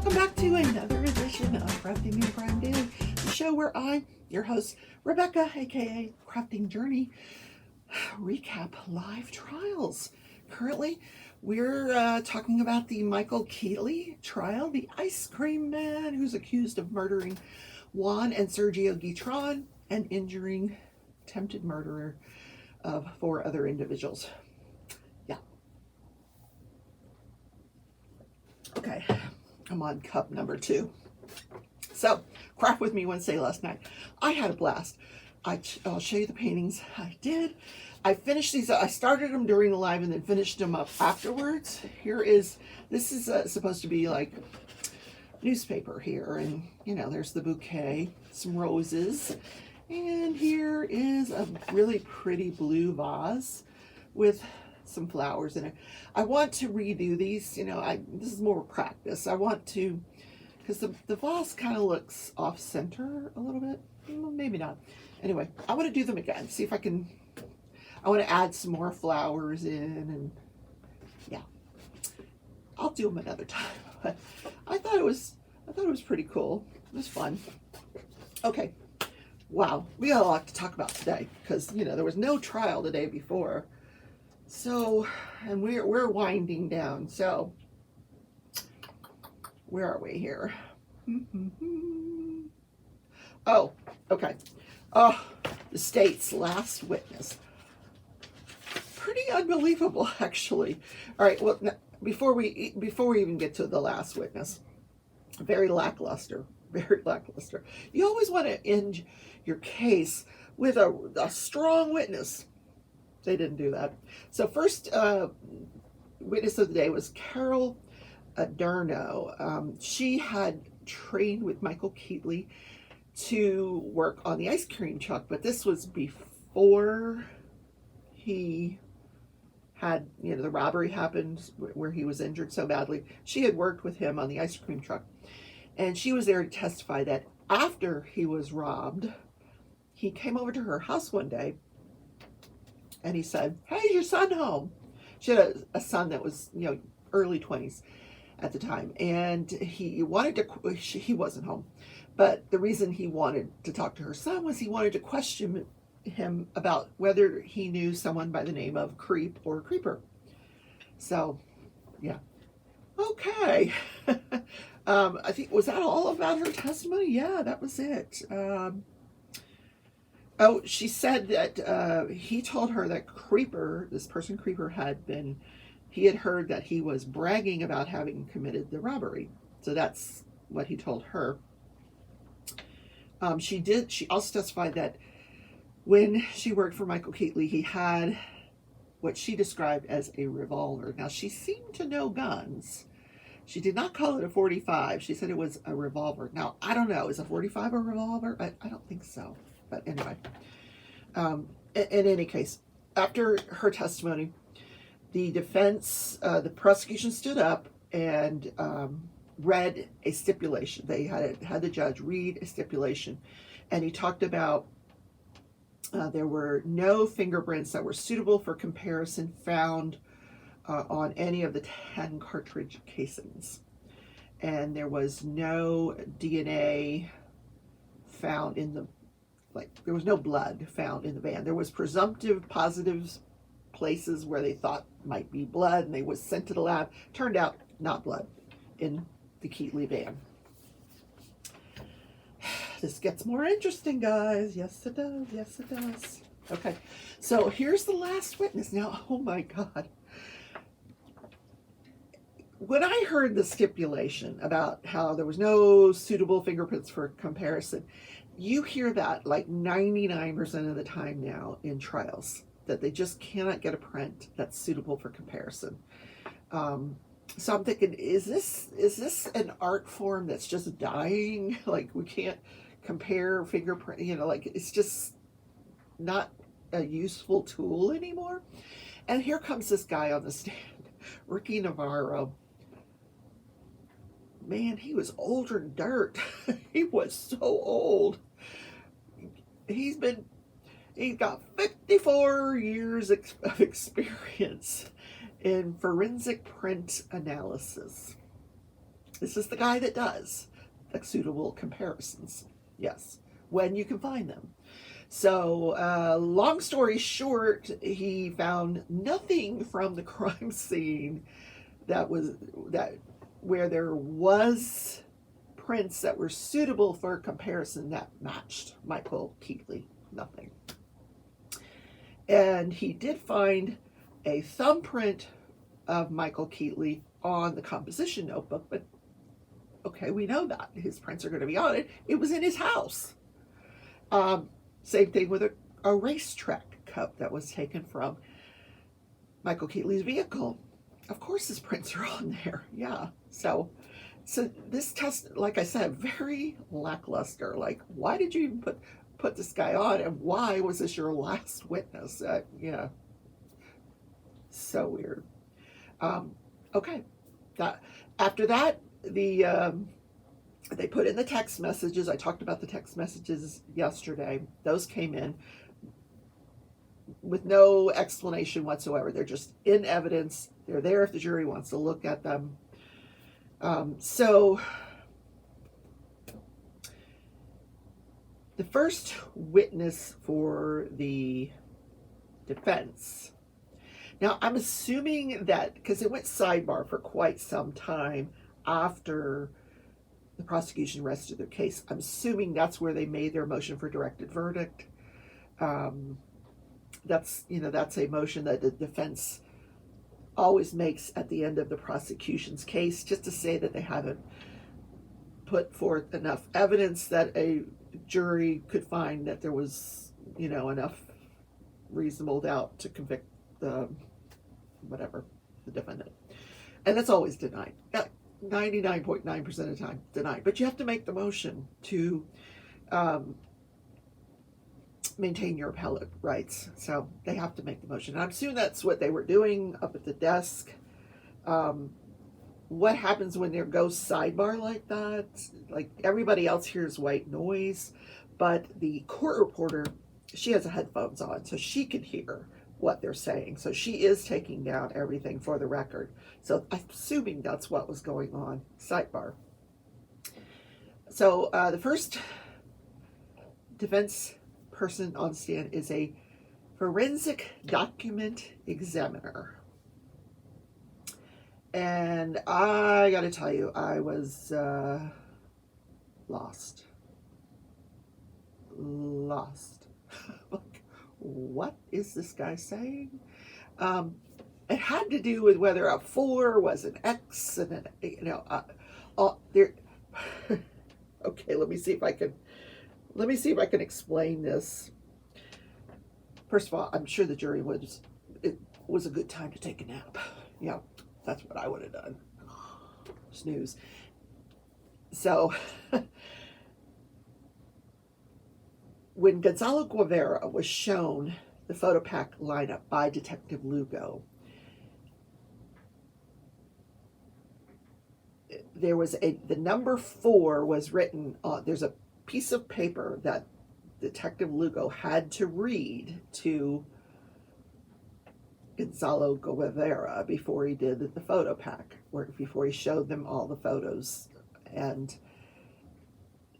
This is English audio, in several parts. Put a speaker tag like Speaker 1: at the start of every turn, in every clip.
Speaker 1: welcome back to another edition of Crafting and Crime Daily, the show where I, your host, Rebecca, aka Crafting Journey, recap live trials. Currently, we're talking about the Michael Keatley trial, the ice cream man who's accused of murdering Juan and Sergio Guitron and injuring attempted murderer of 4 other individuals. Yeah. Okay, I'm on cup number 2. So, craft with me Wednesday last night. I had a blast. I'll show you the paintings I did. I finished these. I started them during the live and then finished them up afterwards. This is supposed to be like newspaper here, and there's the bouquet, some roses, and here is a really pretty blue vase with some flowers in it. I want to redo these. This is more practice. I want to, because the vase kind of looks off center a little bit. Well, maybe not. Anyway, I want to do them again. See if I can. I want to add some more flowers in, and yeah, I'll do them another time. But I thought it was pretty cool. It was fun. Okay, wow, we got a lot to talk about today because there was no trial the day before. So, and we're winding down. So, where are we here? Oh, okay. Oh, the state's last witness. Pretty unbelievable, actually. All right. Well, before we even get to the last witness, very lackluster. Very lackluster. You always want to end your case with a strong witness. They didn't do that. So first witness of the day was Carol Adorno. She had trained with Michael Keatley to work on the ice cream truck, but this was before he had, the robbery happened where he was injured so badly. She had worked with him on the ice cream truck, and she was there to testify that after he was robbed, he came over to her house one day and he said, "Hey, is your son home?" She had a son that was, early 20s at the time, and he wasn't home. But the reason he wanted to talk to her son was he wanted to question him about whether he knew someone by the name of Creep or Creeper. So, yeah. Okay. I think, was that all about her testimony? Yeah, that was it. She said that he told her that Creeper, this person Creeper, he had heard that he was bragging about having committed the robbery. So that's what he told her. She also testified that when she worked for Michael Keatley, he had what she described as a revolver. Now, she seemed to know guns. She did not call it a .45. She said it was a revolver. Now, I don't know. Is a .45 a revolver? I don't think so. But anyway, in any case, after her testimony, the defense, the prosecution stood up and read a stipulation. They had the judge read a stipulation, and he talked about there were no fingerprints that were suitable for comparison found on any of the 10 cartridge casings, and there was no DNA found in there was no blood found in the van. There was presumptive positives places where they thought might be blood, and they was sent to the lab. Turned out not blood in the Keatley van. This gets more interesting, guys. Yes, it does. Yes, it does. Okay, so here's the last witness. Now, oh my God. When I heard the stipulation about how there was no suitable fingerprints for comparison, you hear that like 99% of the time now in trials, that they just cannot get a print that's suitable for comparison. So I'm thinking, is this an art form that's just dying? Like, we can't compare fingerprint, it's just not a useful tool anymore. And here comes this guy on the stand, Ricky Navarro. Man, he was older than dirt. He was so old. He's got 54 years of experience in forensic print analysis. This is the guy that does the suitable comparisons. Yes, when you can find them. So, long story short, he found nothing from the crime scene that where there was prints that were suitable for comparison that matched Michael Keatley. Nothing. And he did find a thumbprint of Michael Keatley on the composition notebook, but okay, we know that his prints are going to be on it. It was in his house. Same thing with a racetrack cup that was taken from Michael Keatley's vehicle. Of course his prints are on there. Yeah. So this test, like I said, very lackluster. Like, why did you even put this guy on, and why was this your last witness? Yeah. So weird. Okay. After that, they put in the text messages. I talked about the text messages yesterday. Those came in with no explanation whatsoever. They're just in evidence. They're there if the jury wants to look at them. So the first witness for the defense. Now, I'm assuming that because it went sidebar for quite some time after the prosecution rested their case, I'm assuming that's where they made their motion for directed verdict. That's a motion that the defense always makes at the end of the prosecution's case, just to say that they haven't put forth enough evidence that a jury could find that there was, enough reasonable doubt to convict the defendant. And that's always denied. 99.9% of the time denied. But you have to make the motion to maintain your appellate rights. So they have to make the motion. And I'm assuming that's what they were doing up at the desk. What happens when there goes sidebar like that? Like, everybody else hears white noise, but the court reporter, she has headphones on, so she can hear what they're saying. So she is taking down everything for the record. So I'm assuming that's what was going on. Sidebar. So the first defense person on stand is a forensic document examiner. And I got to tell you, I was lost. Like, what is this guy saying? It had to do with whether a 4 was an X and an, there. Okay, let me see if I can explain this. First of all, I'm sure the jury it was a good time to take a nap. Yeah, that's what I would have done. Snooze. So, when Gonzalo Guevara was shown the photo pack lineup by Detective Lugo, there was the number 4 was written on, there's a piece of paper that Detective Lugo had to read to Gonzalo Guevara before he did the photo pack, or before he showed them all the photos. And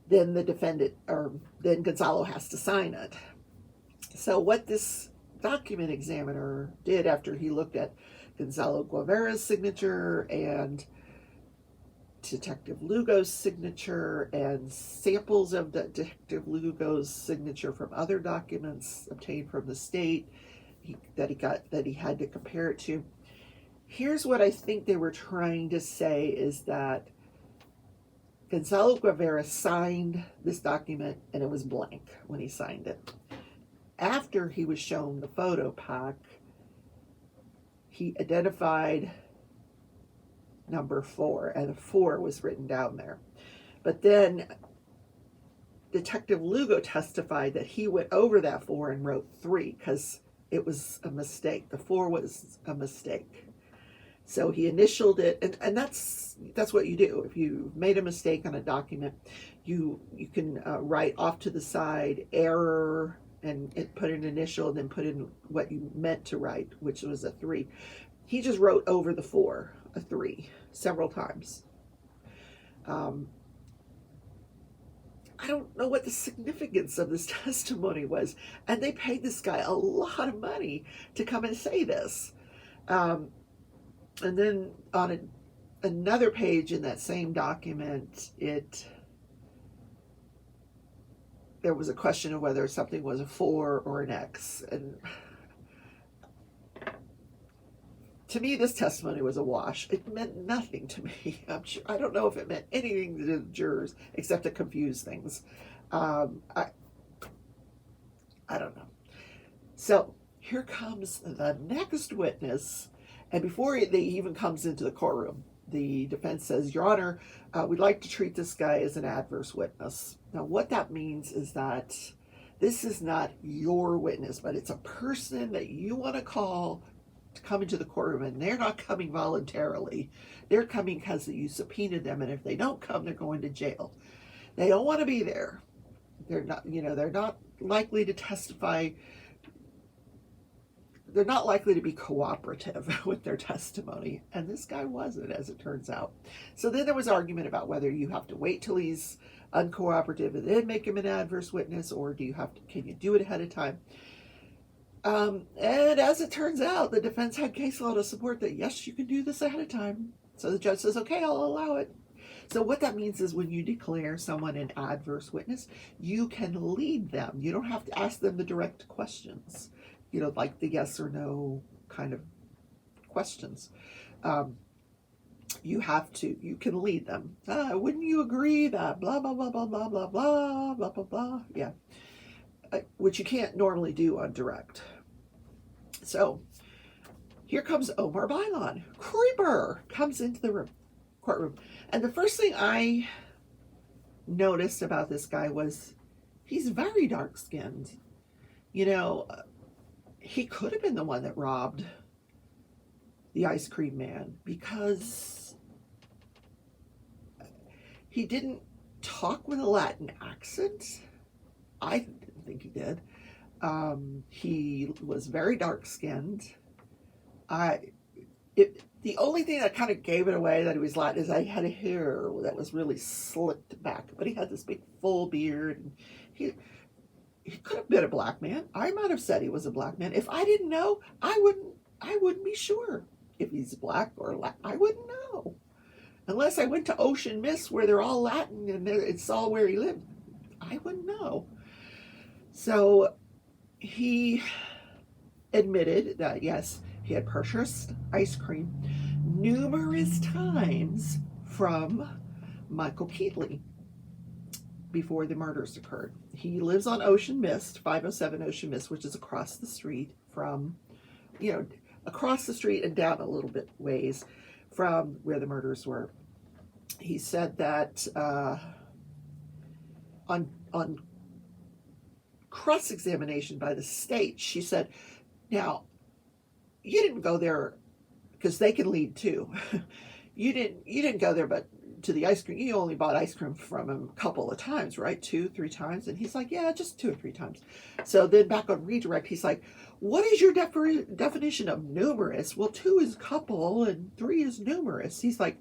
Speaker 1: then then Gonzalo has to sign it. So what this document examiner did after he looked at Gonzalo Guevara's signature and Detective Lugo's signature and samples of Detective Lugo's signature from other documents obtained from the state that he had to compare it to. Here's what I think they were trying to say, is that Gonzalo Guevara signed this document and it was blank when he signed it. After he was shown the photo pack, he identified number 4, and a 4 was written down there. But then Detective Lugo testified that he went over that 4 and wrote 3 because it was a mistake. The 4 was a mistake. So he initialed it, and that's what you do. If you made a mistake on a document, you can write off to the side error and put an initial, and then put in what you meant to write, which was a 3. He just wrote over the 4 a 3 several times. Um, I don't know what the significance of this testimony was. And they paid this guy a lot of money to come and say this. Um, and then on another page in that same document, there was a question of whether something was a 4 or an X. And to me, this testimony was a wash. It meant nothing to me. I don't know if it meant anything to the jurors except to confuse things. I don't know. So here comes the next witness. And before they even comes into the courtroom, the defense says, Your Honor, we'd like to treat this guy as an adverse witness. Now, what that means is that this is not your witness, but it's a person that you want to call to come into the courtroom, and they're not coming voluntarily. They're coming because you subpoenaed them, and if they don't come, they're going to jail. They don't want to be there. They're not likely to testify. They're not likely to be cooperative with their testimony. And this guy wasn't, as it turns out. So then there was argument about whether you have to wait till he's uncooperative and then make him an adverse witness, or can you do it ahead of time? And as it turns out, the defense had case law to support that, yes, you can do this ahead of time. So the judge says, okay, I'll allow it. So what that means is when you declare someone an adverse witness, you can lead them. You don't have to ask them the direct questions, like the yes or no kind of questions. You can lead them. Wouldn't you agree that blah, blah, blah, blah, blah, blah, blah, blah, blah, blah. Yeah. Which you can't normally do on direct. So here comes Omar Bailon. Creeper comes into the courtroom. And the first thing I noticed about this guy was he's very dark-skinned. He could have been the one that robbed the ice cream man because he didn't talk with a Latin accent. I didn't think he did. He was very dark-skinned. The only thing that kind of gave it away that he was Latin is I had a hair that was really slicked back, but he had this big full beard. And he could have been a black man. I might have said he was a black man. If I didn't know, I wouldn't be sure if he's black or Latin. I wouldn't know. Unless I went to Ocean Mist where they're all Latin and it's all where he lived. I wouldn't know. So he admitted that, yes, he had purchased ice cream numerous times from Michael Keatley before the murders occurred. He lives on Ocean Mist, 507 Ocean Mist, which is across the street across the street and down a little bit ways from where the murders were. He said that on cross-examination by the state, she said, now, you didn't go there because they can lead too. You didn't go there but to the ice cream. You only bought ice cream from him a couple of times, right? 2-3 times. And he's like, yeah, just 2 or 3 times. So then back on redirect, he's like, what is your definition of numerous? Well, 2 is couple and 3 is numerous. He's like,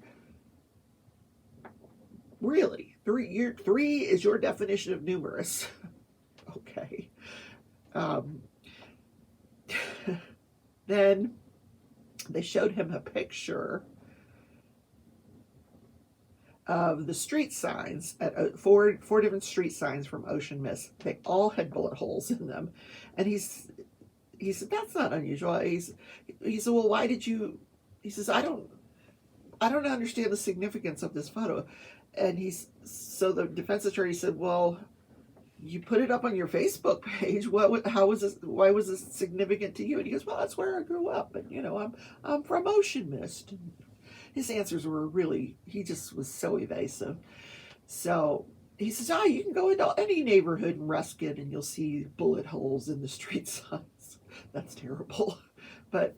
Speaker 1: really? 3 is your definition of numerous? Okay. Then they showed him a picture of the street signs at 4 different street signs from Ocean Mist. They all had bullet holes in them, and he said that's not unusual. He said, well, why did you? He says, I don't understand the significance of this photo, and so the defense attorney said, well, you put it up on your Facebook page. How was this? Why was this significant to you? And he goes, well, that's where I grew up, and I'm from Ocean Mist. And his answers were he just was so evasive. So he says, you can go into any neighborhood in Ruskin and you'll see bullet holes in the street signs. That's terrible. But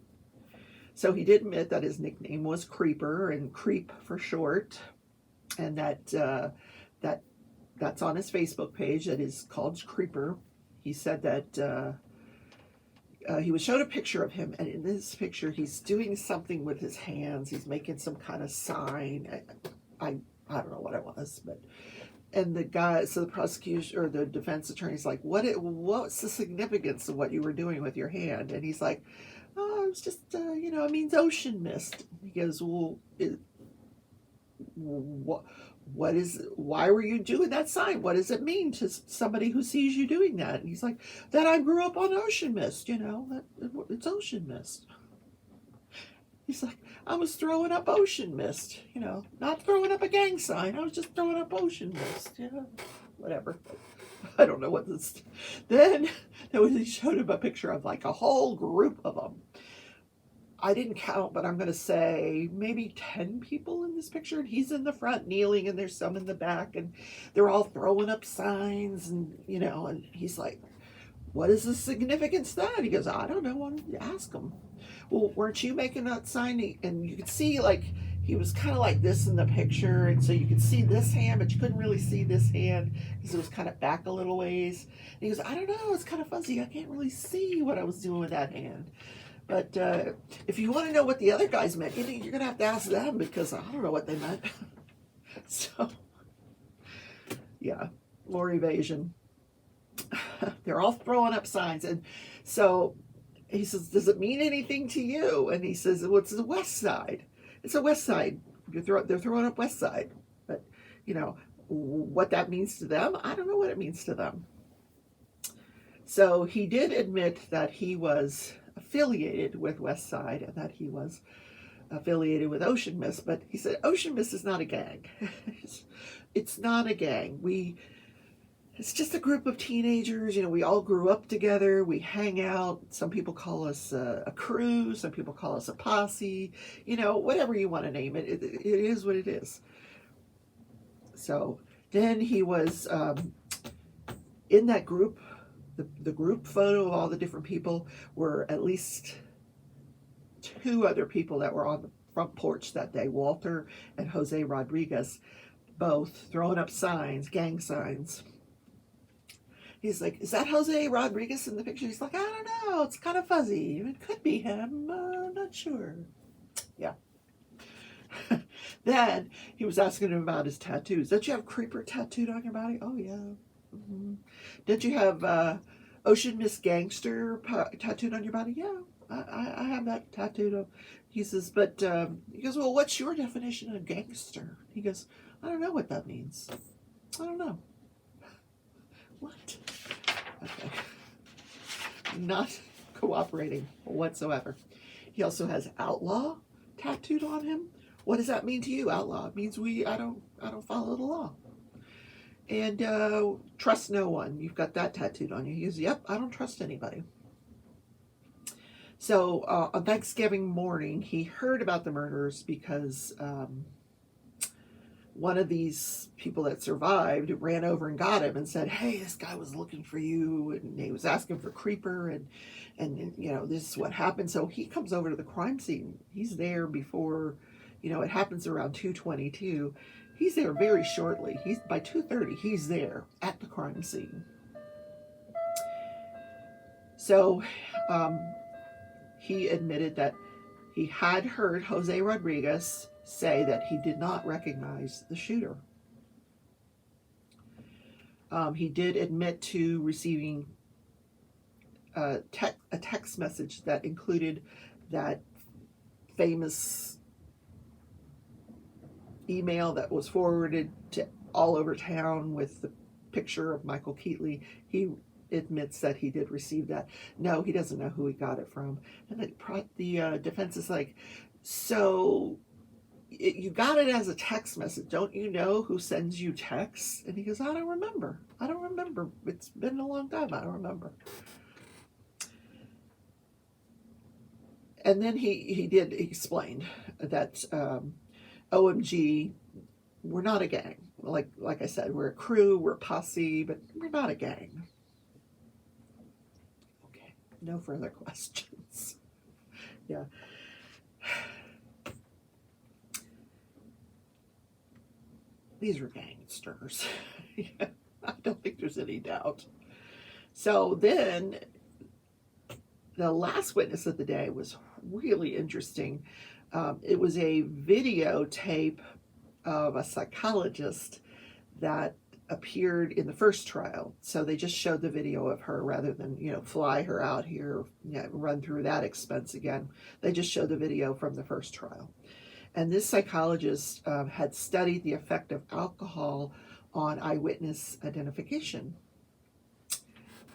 Speaker 1: so he did admit that his nickname was Creeper, and Creep for short, and that's on his Facebook page that is called Creeper. He said that he was shown a picture of him, and in this picture he's doing something with his hands. He's making some kind of sign. I I don't know what it was, but and the guy, so the prosecution or the defense attorney's like, what's the significance of what you were doing with your hand? And he's like, oh, it's just it means ocean mist. He goes, well, why were you doing that sign? What does it mean to somebody who sees you doing that? And he's like, that I grew up on ocean mist, it's ocean mist. He's like, I was throwing up ocean mist, not throwing up a gang sign. I was just throwing up ocean mist, whatever. I don't know what this. Then he showed him a picture of like a whole group of them. I didn't count, but I'm going to say maybe 10 people in this picture. And he's in the front kneeling, and there's some in the back, and they're all throwing up signs, and and he's like, what is the significance of that? He goes, I don't know. Why don't you ask him? Well, weren't you making that sign? And you could see like he was kind of like this in the picture, and so you could see this hand, but you couldn't really see this hand because it was kind of back a little ways. And he goes, I don't know, it's kind of fuzzy. I can't really see what I was doing with that hand. But if you want to know what the other guys meant, you're going to have to ask them, because I don't know what they meant. So, yeah, more evasion. They're all throwing up signs. And so he says, does it mean anything to you? And he says, well, it's the west side. It's a west side. They're throwing up west side. But, what that means to them, I don't know what it means to them. So he did admit that he was affiliated with West Side and that he was affiliated with Ocean Mist, but he said Ocean Mist is not a gang. It's not a gang. It's just a group of teenagers. We all grew up together. We hang out. Some people call us a crew. Some people call us a posse. Whatever you want to name it. It is what it is. So then he was in that group. The group photo of all the different people were at least 2 other people that were on the front porch that day, Walter and Jose Rodriguez, both throwing up signs, gang signs. He's like, is that Jose Rodriguez in the picture? He's like, I don't know, it's kind of fuzzy. It could be him, I'm not sure. Yeah. Then he was asking him about his tattoos. Don't you have Creeper tattooed on your body? Oh, yeah. Mm-hmm. Did you have Ocean Mist Gangster tattooed on your body? Yeah, I have that tattooed on. He says, but he goes, well, what's your definition of gangster? He goes, I don't know what that means. I don't know. What? Okay. Not cooperating whatsoever. He also has outlaw tattooed on him. What does that mean to you, outlaw? It means I don't follow the law. And trust no one. You've got that tattooed on you. He goes, yep, I don't trust anybody. So on Thanksgiving morning, he heard about the murders because one of these people that survived ran over and got him and said, hey, this guy was looking for you, and he was asking for Creeper, and this is what happened. So he comes over to the crime scene. He's there before, it happens around 2:22. He's there very shortly. By 2:30, he's there at the crime scene. So he admitted that he had heard Jose Rodriguez say that he did not recognize the shooter. He did admit to receiving a text message that included that famous email that was forwarded to all over town with the picture of Michael Keatley. He admits that he did receive that. No, he doesn't know who he got it from. And the defense is like, so you got it as a text message. Don't you know who sends you texts? And he goes, I don't remember. It's been a long time. I don't remember. And then he did explain that OMG, we're not a gang. Like I said, we're a crew, we're a posse, but we're not a gang. Okay, no further questions. Yeah. These are gangsters. I don't think there's any doubt. So then, the last witness of the day was really interesting. It was a videotape of a psychologist that appeared in the first trial. So they just showed the video of her rather than, fly her out here, run through that expense again. They just showed the video from the first trial. And this psychologist had studied the effect of alcohol on eyewitness identification.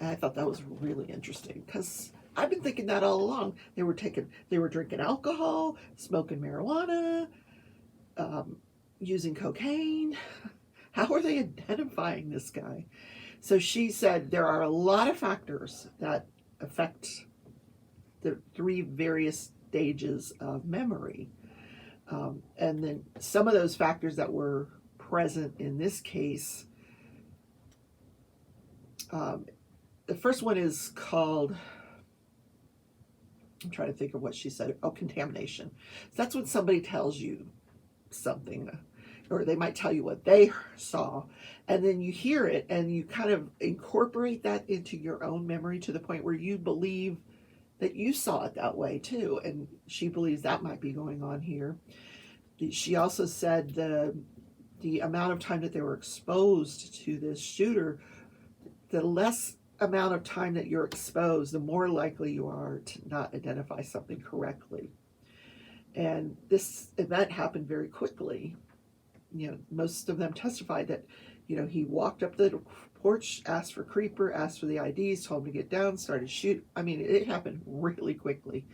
Speaker 1: And I thought that was really interesting because I've been thinking that all along. They were drinking alcohol, smoking marijuana, using cocaine. How are they identifying this guy? So she said there are a lot of factors that affect the 3 various stages of memory. And then some of those factors that were present in this case, the first one is called, I'm trying to think of what she said, contamination. So that's when somebody tells you something, or they might tell you what they saw, and then you hear it and you kind of incorporate that into your own memory to the point where you believe that you saw it that way too. And she believes that might be going on here. She also said the amount of time that they were exposed to this shooter, the less amount of time that you're exposed, the more likely you are to not identify something correctly. And this event happened very quickly. Most of them testified that, he walked up the porch, asked for creeper, asked for the IDs, told him to get down, started shoot. I mean, it happened really quickly.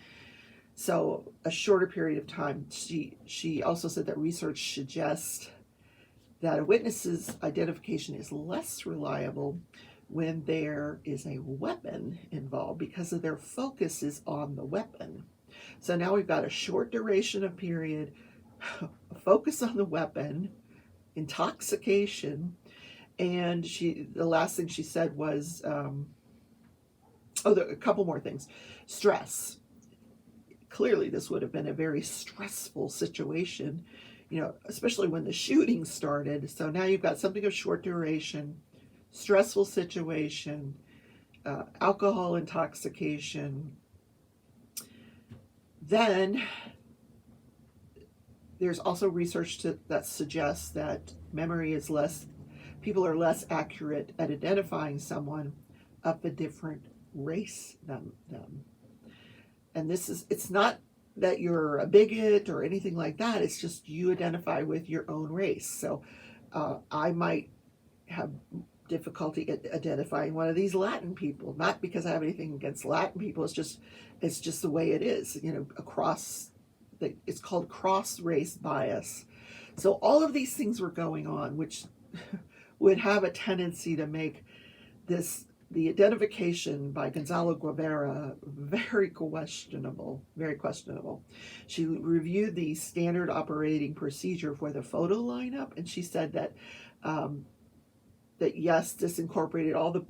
Speaker 1: So a shorter period of time. She also said that research suggests that a witness's identification is less reliable when there is a weapon involved because of their focus is on the weapon. So now we've got a short duration of period, a focus on the weapon, intoxication, and the last thing she said was, a couple more things. Stress. Clearly this would have been a very stressful situation, especially when the shooting started. So now you've got something of short duration, stressful situation, alcohol intoxication. Then there's also research that suggests that people are less accurate at identifying someone of a different race than them. And it's not that you're a bigot or anything like that. It's just you identify with your own race. So I might have difficulty identifying one of these Latin people, not because I have anything against Latin people. It's just the way it is, it's called cross-race bias. So all of these things were going on, which would have a tendency to make the identification by Gonzalo Guevara very questionable. She reviewed the standard operating procedure for the photo lineup, and she said that yes, this incorporated all the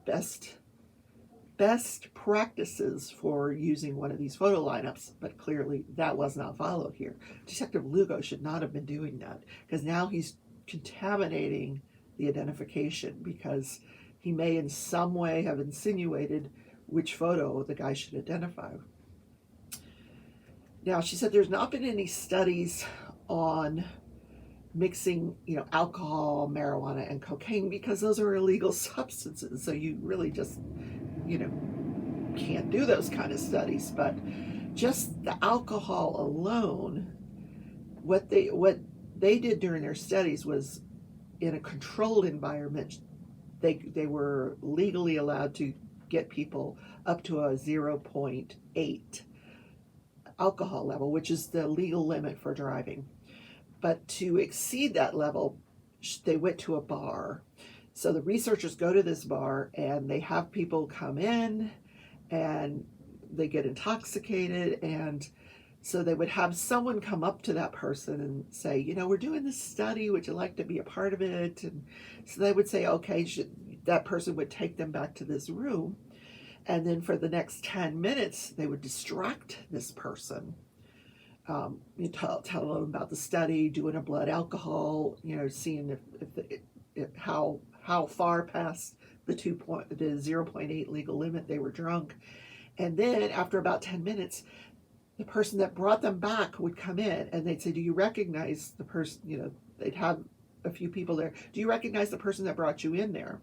Speaker 1: best practices for using one of these photo lineups, but clearly that was not followed here. Detective Lugo should not have been doing that, because now he's contaminating the identification, because he may in some way have insinuated which photo the guy should identify. Now, she said there's not been any studies on mixing, alcohol, marijuana, and cocaine, because those are illegal substances. So you really just, can't do those kind of studies. But just the alcohol alone, what they did during their studies was, in a controlled environment, they were legally allowed to get people up to a 0.8 alcohol level, which is the legal limit for driving. But to exceed that level, they went to a bar. So the researchers go to this bar and they have people come in and they get intoxicated. And so they would have someone come up to that person and say, we're doing this study. Would you like to be a part of it? And so they would say, okay, that person would take them back to this room. And then for the next 10 minutes, they would distract this person. You tell them about the study, doing a blood alcohol, seeing if how far past the 0.8 legal limit they were drunk. And then after about 10 minutes, the person that brought them back would come in and they'd say, do you recognize the person, They'd have a few people there. Do you recognize the person that brought you in there?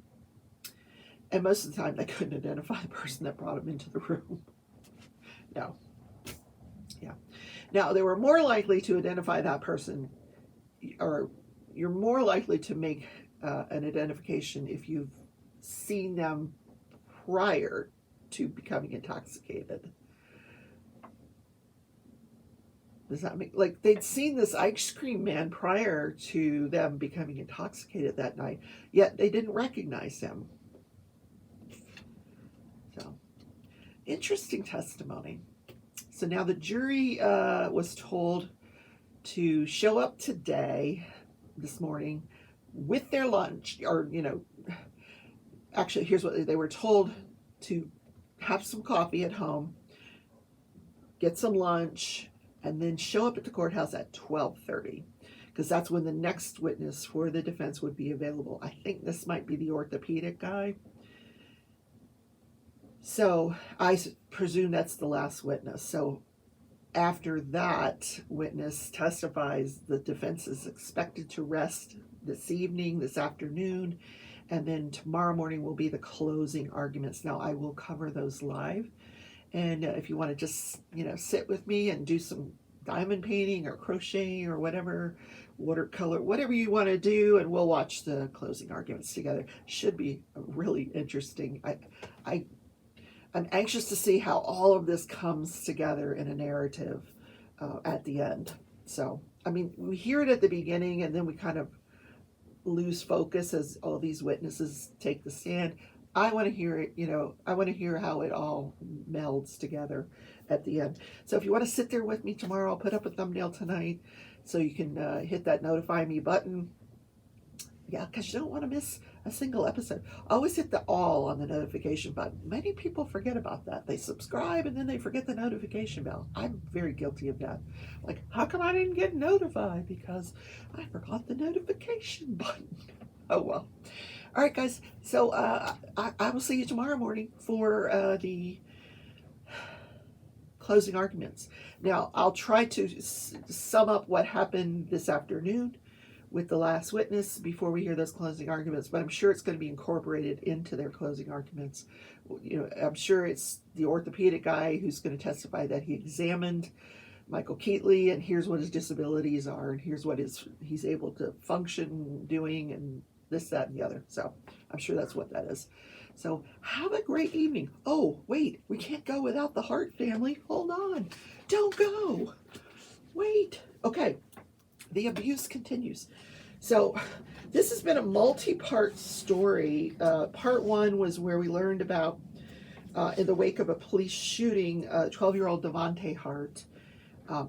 Speaker 1: And most of the time, they couldn't identify the person that brought them into the room. No. Yeah. Now, they were more likely to identify that person, or you're more likely to make an identification if you've seen them prior to becoming intoxicated. Does that make, like, they'd seen this ice cream man prior to them becoming intoxicated that night, yet they didn't recognize him. So, interesting testimony. So now the jury was told to show up today, this morning, with their lunch, or, you know, actually, here's what they were told: to have some coffee at home, get some lunch, and then show up at the courthouse at 12:30, because that's when the next witness for the defense would be available. I think this might be the orthopedic guy. So I presume that's the last witness. So after that witness testifies, the defense is expected to rest this evening, this afternoon, and then tomorrow morning will be the closing arguments. Now, I will cover those live. And if you want to just, you know, sit with me and do some diamond painting or crocheting or whatever, watercolor, whatever you want to do, and we'll watch the closing arguments together. Should be really interesting. I'm anxious to see how all of this comes together in a narrative at the end. So, I mean, we hear it at the beginning, and then we kind of lose focus as all these witnesses take the stand. I want to hear it, you know, I want to hear how it all melds together at the end. So if you want to sit there with me tomorrow, I'll put up a thumbnail tonight so you can hit that notify me button. Yeah, because you don't want to miss a single episode. Always hit the all on the notification button. Many people forget about that. They subscribe and then they forget the notification bell. I'm very guilty of that. Like, how come I didn't get notified? Because I forgot the notification button. Oh, well. All right, guys. So I will see you tomorrow morning for the closing arguments. Now, I'll try to sum up what happened this afternoon with the last witness before we hear those closing arguments, but I'm sure it's going to be incorporated into their closing arguments. You know, I'm sure it's the orthopedic guy who's going to testify that he examined Michael Keatley, and here's what his disabilities are, and here's what he's able to function doing, and this, that, and the other. So I'm sure that's what that is. So have a great evening. Oh, wait, we can't go without the Hart family. Hold on. Don't go. Wait. Okay. The abuse continues. So this has been a multi-part story. Part one was where we learned about, in the wake of a police shooting, 12-year-old Devontae Hart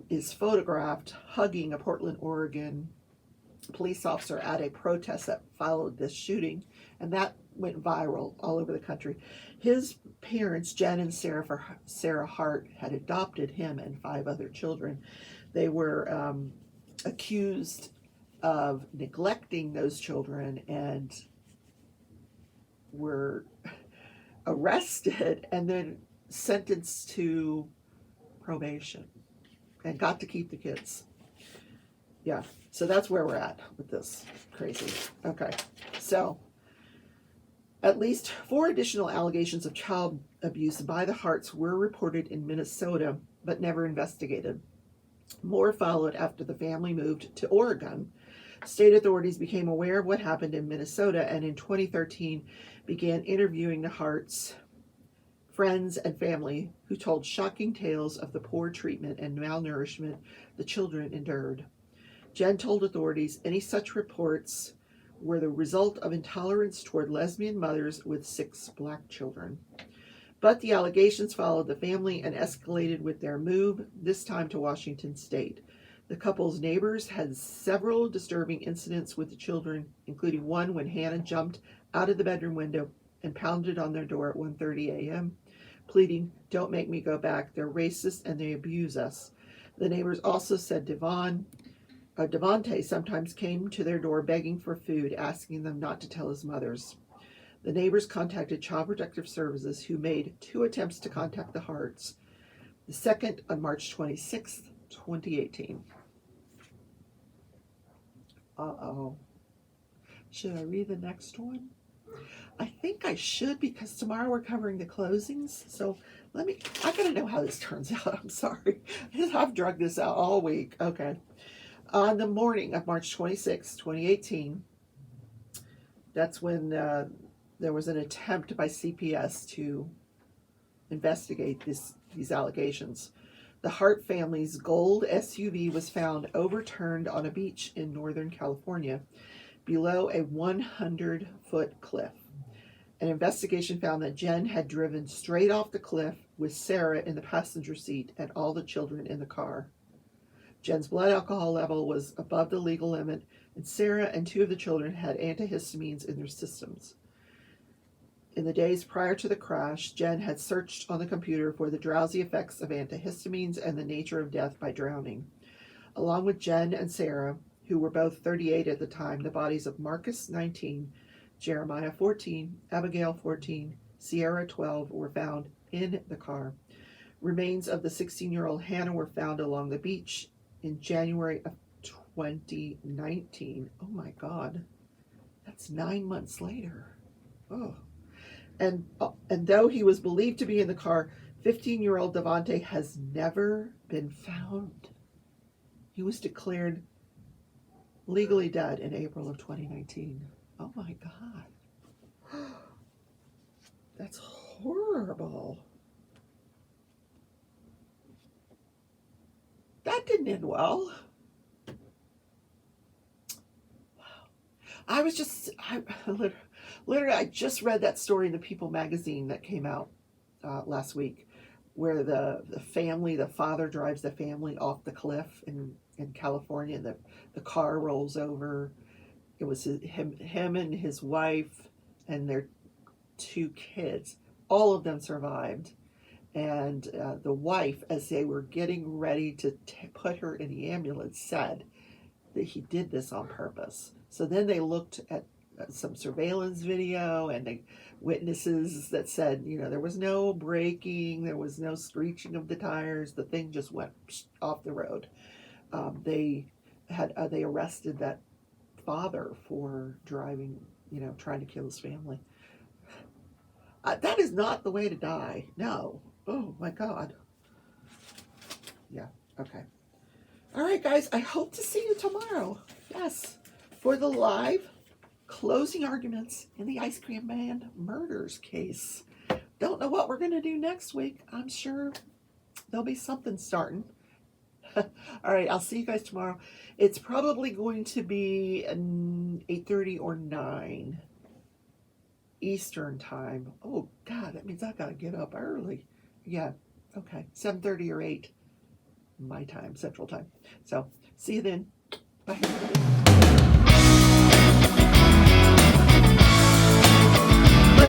Speaker 1: is photographed hugging a Portland, Oregon police officer at a protest that followed this shooting, and that went viral all over the country. His parents, Jen and Sarah Hart, had adopted him and 5 other children. They were accused of neglecting those children and were arrested and then sentenced to probation and got to keep the kids. Yeah, so that's where we're at with this. Crazy. Okay, so at least 4 additional allegations of child abuse by the Harts were reported in Minnesota but never investigated. More followed after the family moved to Oregon. State authorities became aware of what happened in Minnesota and in 2013 began interviewing the Harts' friends and family, who told shocking tales of the poor treatment and malnourishment the children endured. Jen told authorities any such reports were the result of intolerance toward lesbian mothers with 6 black children. But the allegations followed the family and escalated with their move, this time to Washington State. The couple's neighbors had several disturbing incidents with the children, including one when Hannah jumped out of the bedroom window and pounded on their door at 1:30 a.m., pleading, "Don't make me go back. They're racist and they abuse us." The neighbors also said Devontae sometimes came to their door begging for food, asking them not to tell his mothers. The neighbors contacted Child Protective Services, who made 2 attempts to contact the Harts, the second on March 26, 2018. Uh-oh. Should I read the next one? I think I should, because tomorrow we're covering the closings. So I gotta know how this turns out. I'm sorry. I've drug this out all week. Okay. On the morning of March 26, 2018, that's when there was an attempt by CPS to investigate these allegations. The Hart family's gold SUV was found overturned on a beach in Northern California below a 100-foot cliff. An investigation found that Jen had driven straight off the cliff with Sarah in the passenger seat and all the children in the car. Jen's blood alcohol level was above the legal limit, and Sarah and 2 of the children had antihistamines in their systems. In the days prior to the crash, Jen had searched on the computer for the drowsy effects of antihistamines and the nature of death by drowning. Along with Jen and Sarah, who were both 38 at the time, the bodies of Marcus, 19, Jeremiah, 14, Abigail, 14, Sierra, 12, were found in the car. Remains of the 16-year-old Hannah were found along the beach in January of 2019. Oh my God, that's 9 months later. Oh. And though he was believed to be in the car, 15-year-old Devontae has never been found. He was declared legally dead in April of 2019. Oh my God. That's horrible. That didn't end well. Wow. I just read that story in the People magazine that came out last week, where the family, the father drives the family off the cliff in California, and the car rolls over. It was him and his wife and their 2 kids. All of them survived. And the wife, as they were getting ready to put her in the ambulance, said that he did this on purpose. So then they looked at some surveillance video and the witnesses that said, there was no braking, there was no screeching of the tires. The thing just went off the road. They arrested that father for driving, trying to kill his family. That is not the way to die. No. Oh my God. Yeah. Okay. All right, guys. I hope to see you tomorrow. Yes. For the live closing arguments in the Ice Cream Man murders case. Don't know what we're going to do next week. I'm sure there'll be something starting. All right. I'll see you guys tomorrow. It's probably going to be 8:30 or 9 Eastern time. Oh God, that means I gotta get up early. Yeah, okay, 7:30 or 8 my time, Central time. So see you then. Bye.